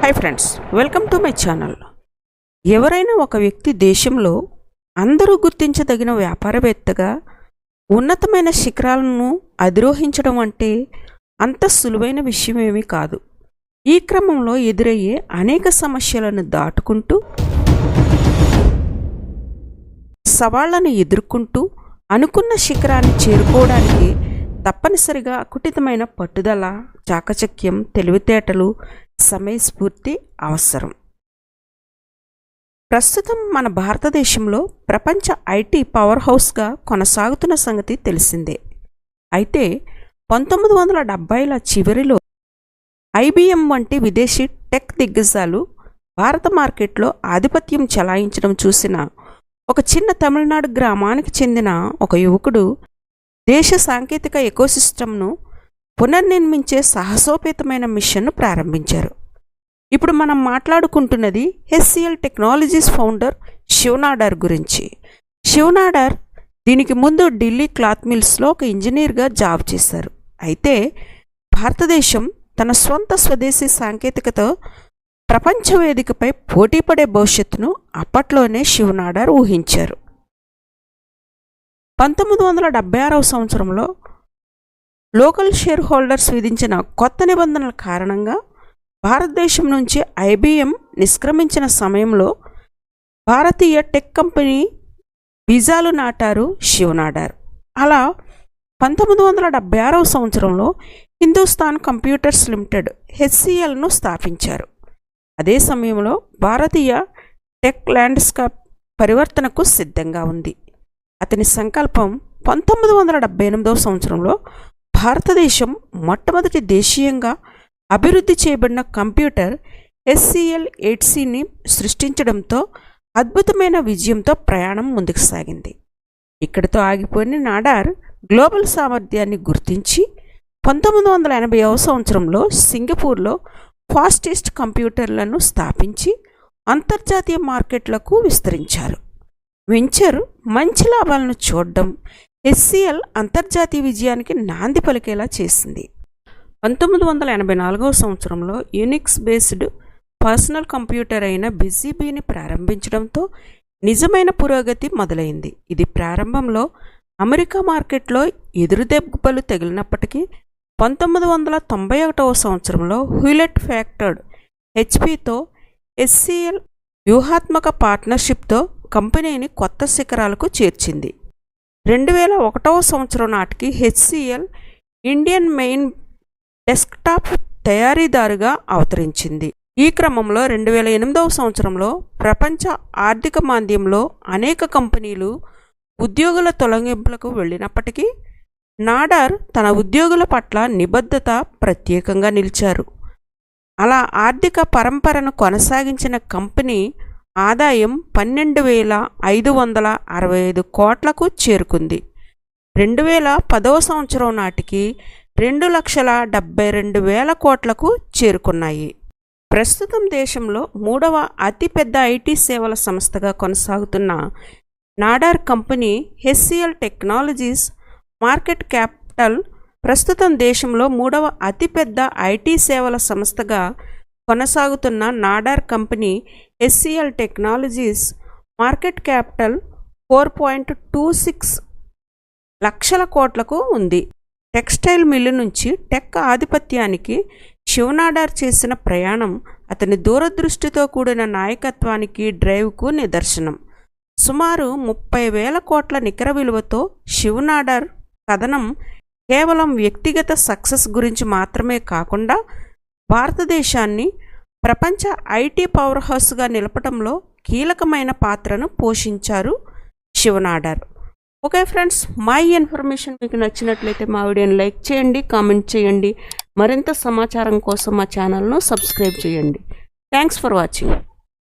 Hi friends, welcome to my channel. ఎవరైనా ఒక వ్యక్తి దేశంలో అందరూ గుర్తించదగిన వ్యాపారవేత్తగా ఉన్నతమైన శిఖరాలను అధిరోహించడం అంటే అంత సులువైన విషయమేమీ కాదు. ఈ క్రమంలో ఎదురయ్యే అనేక సమస్యలను దాటుకుంటూ సవాళ్లను ఎదుర్కొంటూ అనుకున్న శిఖరాన్ని చేరుకోవడానికి తప్పనిసరిగా అకుటితమైన పట్టుదల, చాకచక్యం, తెలివితేటలు, సమయస్ఫూర్తి అవసరం. ప్రస్తుతం మన భారతదేశంలో ప్రపంచ ఐటీ పవర్ హౌస్గా కొనసాగుతున్న సంగతి తెలిసిందే. అయితే 1970ల చివరిలో IBM వంటి విదేశీ టెక్ దిగ్గజాలు భారత మార్కెట్లో ఆధిపత్యం చెలాయించడం చూసిన ఒక చిన్న తమిళనాడు గ్రామానికి చెందిన ఒక యువకుడు దేశ సాంకేతిక ఎకోసిస్టమ్ను పునర్నిర్మించే సాహసోపేతమైన మిషన్ను ప్రారంభించారు. ఇప్పుడు మనం మాట్లాడుకుంటున్నది HCL technologies founder Shiv Nadar గురించి. శివ్ నాడార్ దీనికి ముందు ఢిల్లీ క్లాత్ మిల్స్లో ఒక ఇంజనీర్గా జాబ్ చేశారు. అయితే భారతదేశం తన స్వంత స్వదేశీ సాంకేతికతో ప్రపంచ వేదికపై పోటీపడే భవిష్యత్తును అప్పట్లోనే శివ్ నాడార్ ఊహించారు. 1976వ సంవత్సరంలో లోకల్ షేర్ హోల్డర్స్ విధించిన కొత్త నిబంధనల కారణంగా భారతదేశం నుంచి IBM నిష్క్రమించిన సమయంలో భారతీయ టెక్ కంపెనీ బీజాలు నాటారు శివ్ నాడార్. అలా 1976వ సంవత్సరంలో హిందుస్థాన్ కంప్యూటర్స్ లిమిటెడ్ HCLను స్థాపించారు. అదే సమయంలో భారతీయ టెక్ ల్యాండ్స్కేప్ పరివర్తనకు సిద్ధంగా ఉంది. అతని సంకల్పం 1978వ సంవత్సరంలో భారతదేశం మొట్టమొదటి దేశీయంగా అభివృద్ధి చేయబడిన కంప్యూటర్ HCL8Cని సృష్టించడంతో అద్భుతమైన విజయంతో ప్రయాణం ముందుకు సాగింది. ఇక్కడితో ఆగిపోయిన నాడార్ గ్లోబల్ సామర్థ్యాన్ని గుర్తించి 1980వ సంవత్సరంలో సింగపూర్లో ఫాస్టెస్ట్ కంప్యూటర్లను స్థాపించి అంతర్జాతీయ మార్కెట్లకు విస్తరించారు. వెంచర్ మంచి లాభాలను చూడడం HCL అంతర్జాతీయ విజయానికి నాంది పలికేలా చేసింది. 1984వ సంవత్సరంలో యూనిక్స్ బేస్డ్ పర్సనల్ కంప్యూటర్ అయిన బిజీబీని ప్రారంభించడంతో నిజమైన పురోగతి మొదలైంది. ఇది ప్రారంభంలో అమెరికా మార్కెట్లో ఎదురుదెబ్బలు తగిలినప్పటికీ 1991వ సంవత్సరంలో హ్యూలెట్ ప్యాకర్డ్ HPతో HCL వ్యూహాత్మక పార్ట్నర్షిప్తో కంపెనీని కొత్త శిఖరాలకు చేర్చింది. 2001వ సంవత్సరం నాటికి HCL ఇండియన్ మెయిన్ డెస్క్టాప్ తయారీదారుగా అవతరించింది. ఈ క్రమంలో 2008వ సంవత్సరంలో ప్రపంచ ఆర్థిక మాంద్యంలో అనేక కంపెనీలు ఉద్యోగుల తొలగింపులకు వెళ్ళినప్పటికీ నాడార్ తన ఉద్యోగుల పట్ల నిబద్ధత ప్రత్యేకంగా నిలిచారు. అలా ఆర్థిక పరంపరను కొనసాగించిన కంపెనీ ఆదాయం 12,565 కోట్లకు చేరుకుంది. 2010వ సంవత్సరం నాటికి 2,72,000 కోట్లకు చేరుకున్నాయి. ప్రస్తుతం దేశంలో 3వ అతిపెద్ద IT సేవల సంస్థగా కొనసాగుతున్న Nadar company HCL technologies market capital ప్రస్తుతం దేశంలో 3వ అతిపెద్ద IT సేవల సంస్థగా కొనసాగుతున్న Nadar company HCL technologies market capital 4.26 లక్షల కోట్లకు ఉంది. టెక్స్టైల్ మిల్లు నుంచి టెక్ ఆధిపత్యానికి శివ్ నాడార్ చేసిన ప్రయాణం అతని దూరదృష్టితో కూడిన నాయకత్వానికి, డ్రైవ్కు నిదర్శనం. సుమారు 30,000 కోట్ల నికర విలువతో శివ్ నాడార్ కథనం కేవలం వ్యక్తిగత సక్సెస్ గురించి మాత్రమే కాకుండా భారతదేశాన్ని ప్రపంచ IT పవర్ హౌస్గా నిలపడంలో కీలకమైన పాత్రను పోషించారు శివ్ నాడార్. ఓకే ఫ్రెండ్స్, మా ఈ ఇన్ఫర్మేషన్ మీకు నచ్చినట్లయితే మా వీడియోని లైక్ చేయండి, కామెంట్ చేయండి. మరింత సమాచారం కోసం మా ఛానల్ను సబ్స్క్రైబ్ చేయండి. Thanks for watching.